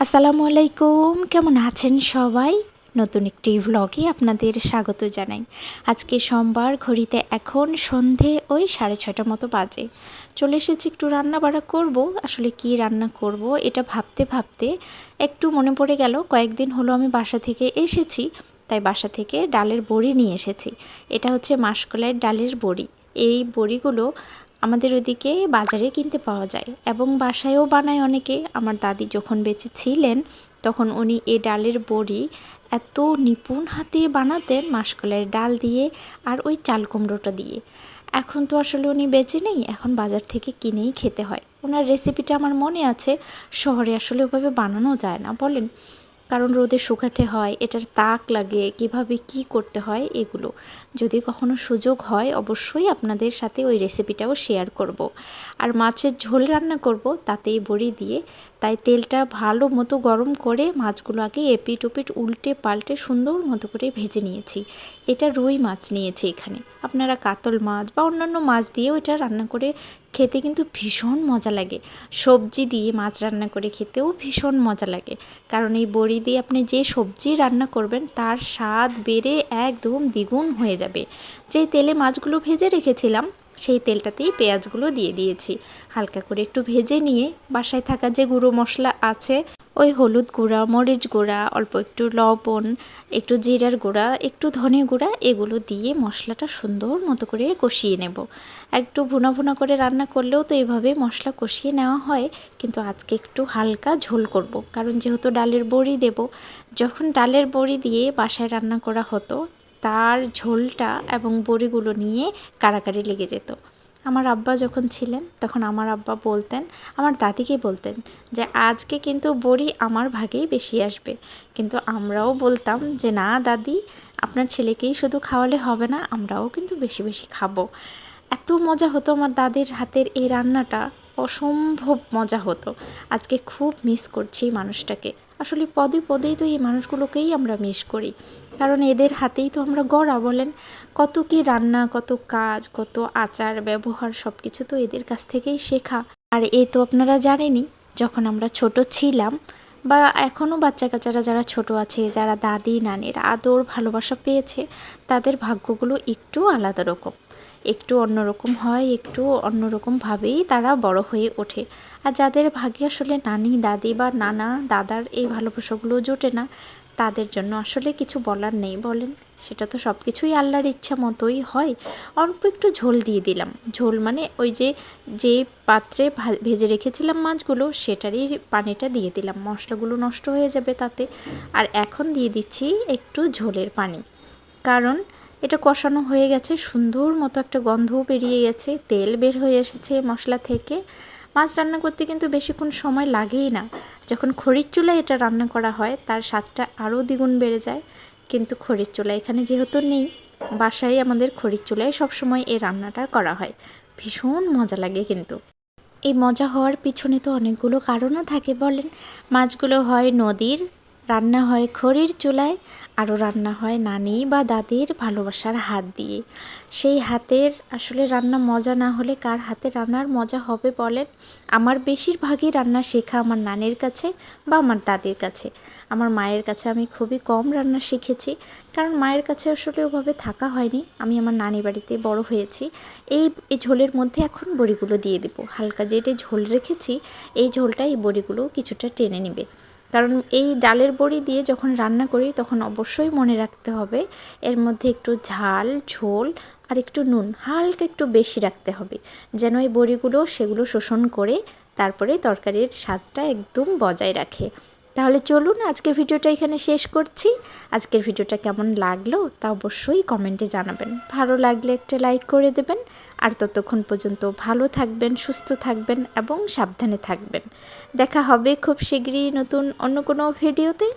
আসসালামু আলাইকুম, কেমন আছেন সবাই? নতুন একটি ভ্লগে আপনাদের স্বাগত জানাই। আজকে সোমবার, ঘড়িতে এখন সন্ধে ওই 6:30 মতো বাজে। চলে এসেছি একটু রান্না বাড়া করব। আসলে কি রান্না করব এটা ভাবতে ভাবতে একটু মনে পড়ে গেল, কয়েকদিন হলো আমি বাসা থেকে এসেছি, তাই বাসা থেকে ডালের বড়ি নিয়ে এসেছি। এটা হচ্ছে মাসকলাইয়ের ডালের বড়ি। এই বড়িগুলো আমাদের ওদিকে বাজারে কিনতে পাওয়া যায় এবং বাসায়ও বানায় অনেকে। আমার দাদি যখন বেঁচে ছিলেন তখন উনি এই ডালের বড়ি এত নিপুণ হাতে বানাতেন, মাসকলাইয়ের ডাল দিয়ে আর ওই চাল কুমড়োটা দিয়ে। এখন তো আসলে উনি বেঁচে নেই, এখন বাজার থেকে কিনেই খেতে হয়। ওনার রেসিপিটা আমার মনে আছে, শহরে আসলে ওভাবে বানানো যায় না বলেন, কারণ রোদে শুকাতে হয়, এটার তাক লাগে, কিভাবে কি করতে হয় এগুলো। যদি কখনো সুযোগ হয় অবশ্যই আপনাদের সাথে ওই রেসিপিটাও শেয়ার করব। আর মাছের ঝোল রান্না করব তাতেই বড়ি দিয়ে, তাই তেলটা ভালো মতো গরম করে মাছগুলো আগে এপিট ওপিট উল্টে পাল্টে সুন্দর মতো করে ভেজে নিয়েছি। এটা রুই মাছ নিয়েছি এখানে, আপনারা কাতল মাছ বা অন্যান্য মাছ দিয়েও এটা রান্না করে খেতে কিন্তু ভীষণ মজা লাগে। সবজি দিয়ে মাছ রান্না করে খেতেও ভীষণ মজা লাগে, কারণ এই বড়ি দিয়ে আপনি যে সবজি রান্না করবেন তার স্বাদ বেড়ে একদম দ্বিগুণ হয়ে যাবে। যেই তেলে মাছগুলো ভেজে রেখেছিলাম সেই তেলটাতেই পেঁয়াজগুলো দিয়ে দিয়েছি, হালকা করে একটু ভেজে নিয়ে বাসায় থাকা যে গুঁড়ো মশলা আছে, ওই হলুদ গুঁড়া, মরিচ গুঁড়া, অল্প একটু লবণ, একটু জিরার গুঁড়া, একটু ধনে গুঁড়া, এগুলো দিয়ে মশলাটা সুন্দর মতো করে কষিয়ে নেব। একটু ভুনা ভুনা করে রান্না করলেও তো এইভাবে মশলা কষিয়ে নেওয়া হয়, কিন্তু আজকে একটু হালকা ঝোল করব, কারণ যেহেতু ডালের বড়ি দেব। যখন ডালের বড়ি দিয়ে বাসায় রান্না করা হতো তার ঝোলটা এবং বড়িগুলো নিয়ে কাড়াকাড়ি লেগে যেত। আমার আব্বা যখন ছিলেন তখন আমার আব্বা বলতেন, আমার দাদিকে বলতেন যে আজকে কিন্তু বড়ি আমার ভাগেই বেশি আসবে। কিন্তু আমরাও বলতাম যে না দাদি, আপনার ছেলেকেই শুধু খাওয়ালে হবে না, আমরাও কিন্তু বেশি বেশি খাবো। এত মজা হতো আমার দাদির হাতের এই রান্নাটা, অসম্ভব মজা হতো। আজকে খুব মিস করছি এই মানুষটাকে। আসলে পদে পদেই তো এই মানুষগুলোকেই আমরা মিস করি, কারণ এদের হাতেই তো আমরা গড়া বলেন। কত কি রান্না, কত কাজ, কত আচার ব্যবহার, সব কিছু তো এদের কাছ থেকেই শেখা। আর এ তো আপনারা জানেনই, যখন আমরা ছোট ছিলাম বা এখনও বাচ্চা কাচ্চারা যারা ছোট আছে, যারা দাদি নানির আদর ভালোবাসা পেয়েছে, তাদের ভাগ্যগুলো একটু আলাদা রকম, একটু অন্যরকম হয়, একটু অন্যরকমভাবেই তারা বড় হয়ে ওঠে। আর যাদের ভাগ্যে আসলে নানি দাদি বা নানা দাদার এই ভালোবাসাগুলো জোটে না, তাদের জন্য আসলে কিছু বলার নেই বলেন। সেটা তো সব কিছুই আল্লাহর ইচ্ছা মতোই হয়। অল্প একটু ঝোল দিয়ে দিলাম, ঝোল মানে ওই যে পাত্রে ভেজে রেখেছিলাম মাছগুলো সেটারই পানিটা দিয়ে দিলাম, মশলাগুলো নষ্ট হয়ে যাবে তাতে। আর এখন দিয়ে দিচ্ছি একটু ঝোলের পানি, কারণ এটা কষানো হয়ে গেছে, সুন্দর মতো একটা গন্ধও বেরিয়ে গেছে, তেল বের হয়ে এসেছে মশলা থেকে। মাছ রান্না করতে কিন্তু বেশিক্ষণ সময় লাগেই না। যখন খড়ির চুলায় এটা রান্না করা হয় তার স্বাদটা আরও দ্বিগুণ বেড়ে যায়। কিন্তু খড়ির চুলা এখানে যেহেতু নেই, বাসায় আমাদের খড়ির চুলায় সবসময় এই রান্নাটা করা হয়। ভীষণ মজা লাগে কিন্তু। এই মজা হওয়ার পিছনে তো অনেকগুলো কারণও থাকে বলেন। মাছগুলো হয় নদীর, রান্না হয় খড়ির চুলায়, আরও রান্না হয় নানি বা দাদির ভালোবাসার হাত দিয়ে। সেই হাতের আসলে রান্না মজা না হলে কার হাতে রান্নার মজা হবে বলেন। আমার বেশিরভাগই রান্না শেখা আমার নানির কাছে বা আমার দাদির কাছে। আমার মায়ের কাছে আমি খুবই কম রান্না শিখেছি, কারণ মায়ের কাছে আসলে ওভাবে থাকা হয়নি। আমি আমার নানি বাড়িতে বড় হয়েছি। এই ঝোলের মধ্যে এখন বড়িগুলো দিয়ে দেবো, হালকা যেটা ঝোল রেখেছি এই ঝোলটা এই বড়িগুলো কিছুটা টেনে নেবে। কারণ এই ডালের বড়ি দিয়ে যখন রান্না করি তখন অবশ্যই মনে রাখতে হবে এর মধ্যে একটু ঝাল, ঝোল আর একটু নুন হালকা একটু বেশি রাখতে হবে, যেন এই বড়িগুলো সেগুলো শোষণ করে তারপরে তরকারির স্বাদটা একদম বজায় রাখে। তাহলে চলুন আজকের ভিডিওটা এখানে শেষ করছি। আজকের ভিডিওটা কেমন লাগলো তা অবশ্যই কমেন্টে জানাবেন, ভালো লাগলে একটা লাইক করে দেবেন। আর ততক্ষণ পর্যন্ত ভালো থাকবেন, সুস্থ থাকবেন এবং সাবধানে থাকবেন। দেখা হবে খুব শীঘ্রই নতুন অন্য কোনো ভিডিওতে।